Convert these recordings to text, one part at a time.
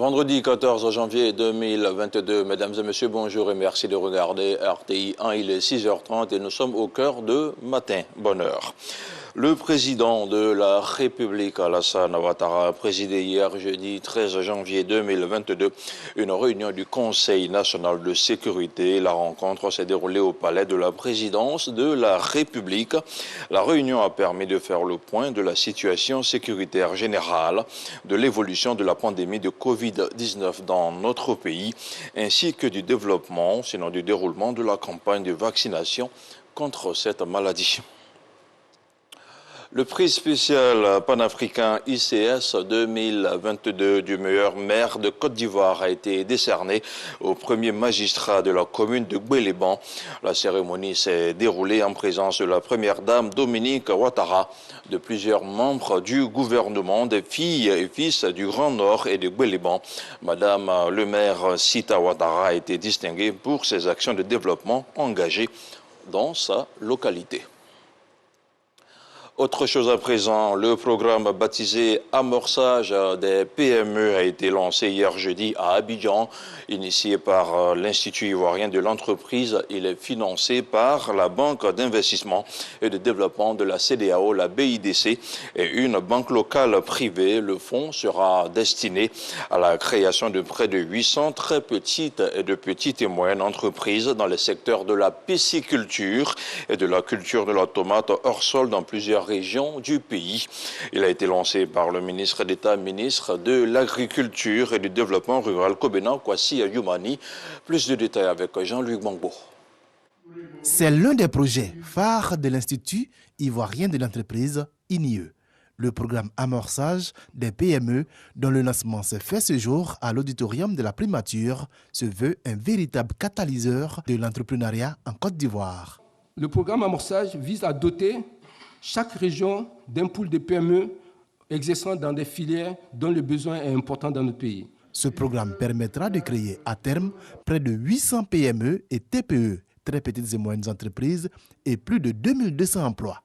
Vendredi 14 janvier 2022, mesdames et messieurs, bonjour et merci de regarder RTI 1. Il est 6h30 et nous sommes au cœur de Matin Bonheur. Le président de la République, Alassane Ouattara, a présidé hier, jeudi 13 janvier 2022, une réunion du Conseil national de sécurité. La rencontre s'est déroulée au palais de la présidence de la République. La réunion a permis de faire le point de la situation sécuritaire générale, de l'évolution de la pandémie de Covid-19 dans notre pays, ainsi que du développement, sinon du déroulement de la campagne de vaccination contre cette maladie. Le prix spécial panafricain ICS 2022 du meilleur maire de Côte d'Ivoire a été décerné au premier magistrat de la commune de Gbéléban. La cérémonie s'est déroulée en présence de la première dame Dominique Ouattara, de plusieurs membres du gouvernement, des filles et fils du Grand Nord et de Gbéléban. Madame le maire Sita Ouattara a été distinguée pour ses actions de développement engagées dans sa localité. Autre chose à présent, le programme baptisé Amorçage des PME a été lancé hier jeudi à Abidjan. Initié par l'Institut ivoirien de l'entreprise, il est financé par la Banque d'investissement et de développement de la CEDEAO, la BIDC, et une banque locale privée. Le fonds sera destiné à la création de près de 800 très petites et de petites et moyennes entreprises dans les secteurs de la pisciculture et de la culture de la tomate hors sol dans plusieurs régions du pays. Il a été lancé par le ministre d'État, ministre de l'Agriculture et du Développement rural, Kobena Kwasi Youmani. Plus de détails avec Jean-Luc Bangbo. C'est l'un des projets phares de l'Institut ivoirien de l'entreprise, INIE. Le programme Amorçage des PME, dont le lancement s'est fait ce jour à l'auditorium de la primature, se veut un véritable catalyseur de l'entrepreneuriat en Côte d'Ivoire. Le programme Amorçage vise à doter chaque région d'un pool de PME exerçant dans des filières dont le besoin est important dans notre pays. Ce programme permettra de créer à terme près de 800 PME et TPE, très petites et moyennes entreprises, et plus de 2200 emplois.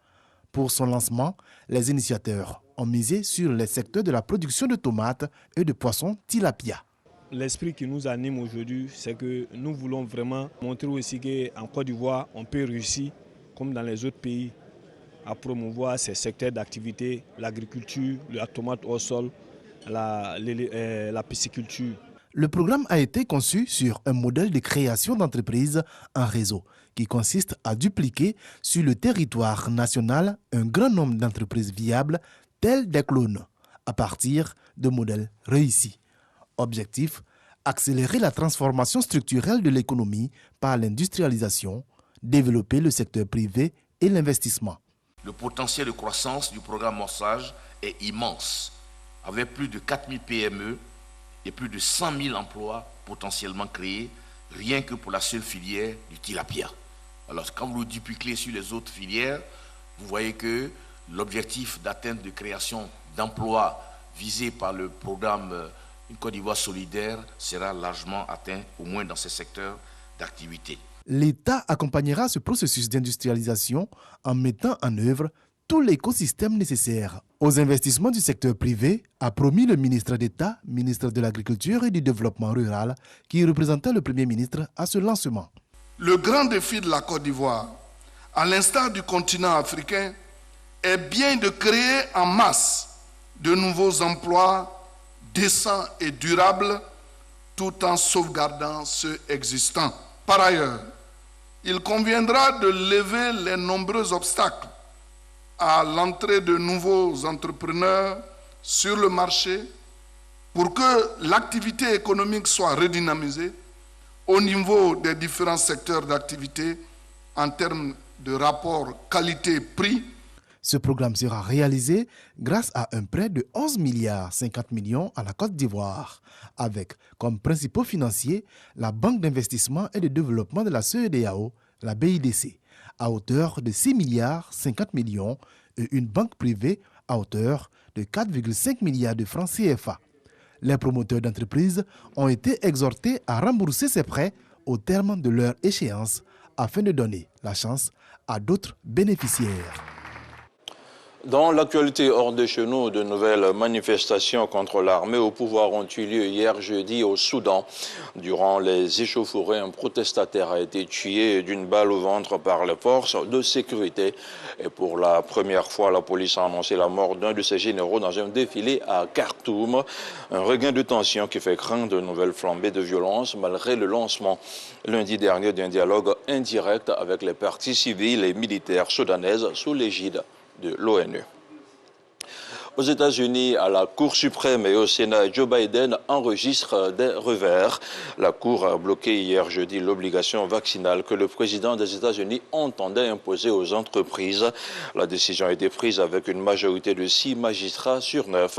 Pour son lancement, les initiateurs ont misé sur les secteurs de la production de tomates et de poissons tilapia. L'esprit qui nous anime aujourd'hui, c'est que nous voulons vraiment montrer aussi qu'en Côte d'Ivoire, on peut réussir, comme dans les autres pays, à promouvoir ces secteurs d'activité, l'agriculture, la tomate au sol, la pisciculture. Le programme a été conçu sur un modèle de création d'entreprises en réseau qui consiste à dupliquer sur le territoire national un grand nombre d'entreprises viables telles des clones à partir de modèles réussis. Objectif, accélérer la transformation structurelle de l'économie par l'industrialisation, développer le secteur privé et l'investissement. Le potentiel de croissance du programme Amorçage est immense, avec plus de 4000 PME et plus de 100 000 emplois potentiellement créés, rien que pour la seule filière du tilapia. Alors quand vous le dupliquez sur les autres filières, vous voyez que l'objectif d'atteinte de création d'emplois visé par le programme Une Côte d'Ivoire solidaire sera largement atteint, au moins dans ces secteurs d'activité. L'État accompagnera ce processus d'industrialisation en mettant en œuvre tout l'écosystème nécessaire aux investissements du secteur privé, a promis le ministre d'État, ministre de l'Agriculture et du Développement rural, qui représentait le Premier ministre à ce lancement. Le grand défi de la Côte d'Ivoire, à l'instar du continent africain, est bien de créer en masse de nouveaux emplois décents et durables, tout en sauvegardant ceux existants. Par ailleurs, il conviendra de lever les nombreux obstacles à l'entrée de nouveaux entrepreneurs sur le marché pour que l'activité économique soit redynamisée au niveau des différents secteurs d'activité en termes de rapport qualité-prix. Ce programme sera réalisé grâce à un prêt de 11 milliards 50 millions à la Côte d'Ivoire, avec comme principaux financiers la Banque d'investissement et de développement de la CEDEAO, la BIDC, à hauteur de 6 milliards 50 millions et une banque privée à hauteur de 4,5 milliards de francs CFA. Les promoteurs d'entreprises ont été exhortés à rembourser ces prêts au terme de leur échéance afin de donner la chance à d'autres bénéficiaires. Dans l'actualité hors de chez nous, de nouvelles manifestations contre l'armée au pouvoir ont eu lieu hier jeudi au Soudan. Durant les échauffourées, un protestataire a été tué d'une balle au ventre par les forces de sécurité. Et pour la première fois, la police a annoncé la mort d'un de ses généraux dans un défilé à Khartoum. Un regain de tension qui fait craindre de nouvelles flambées de violence malgré le lancement lundi dernier d'un dialogue indirect avec les parties civiles et militaires soudanaises sous l'égide de l'ONU. Aux États-Unis, à la Cour suprême et au Sénat, Joe Biden enregistre des revers. La Cour a bloqué hier jeudi l'obligation vaccinale que le président des États-Unis entendait imposer aux entreprises. La décision a été prise avec une majorité de 6 magistrats sur 9,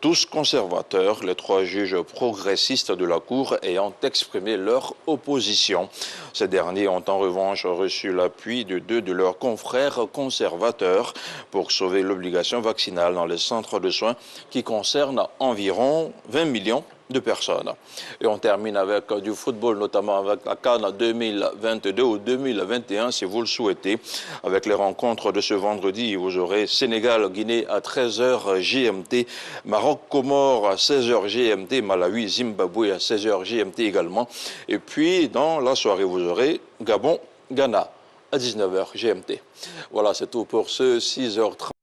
tous conservateurs, les 3 juges progressistes de la Cour ayant exprimé leur opposition. Ces derniers ont en revanche reçu l'appui de 2 de leurs confrères conservateurs pour sauver l'obligation vaccinale dans les centres de soins qui concernent environ 20 millions de personnes. Et on termine avec du football, notamment avec la CAN 2022 ou 2021, si vous le souhaitez. Avec les rencontres de ce vendredi, vous aurez Sénégal-Guinée à 13h GMT, Maroc-Comores à 16h GMT, Malawi-Zimbabwe à 16h GMT également. Et puis, dans la soirée, vous aurez Gabon-Ghana à 19h GMT. Voilà, c'est tout pour ce 6h30.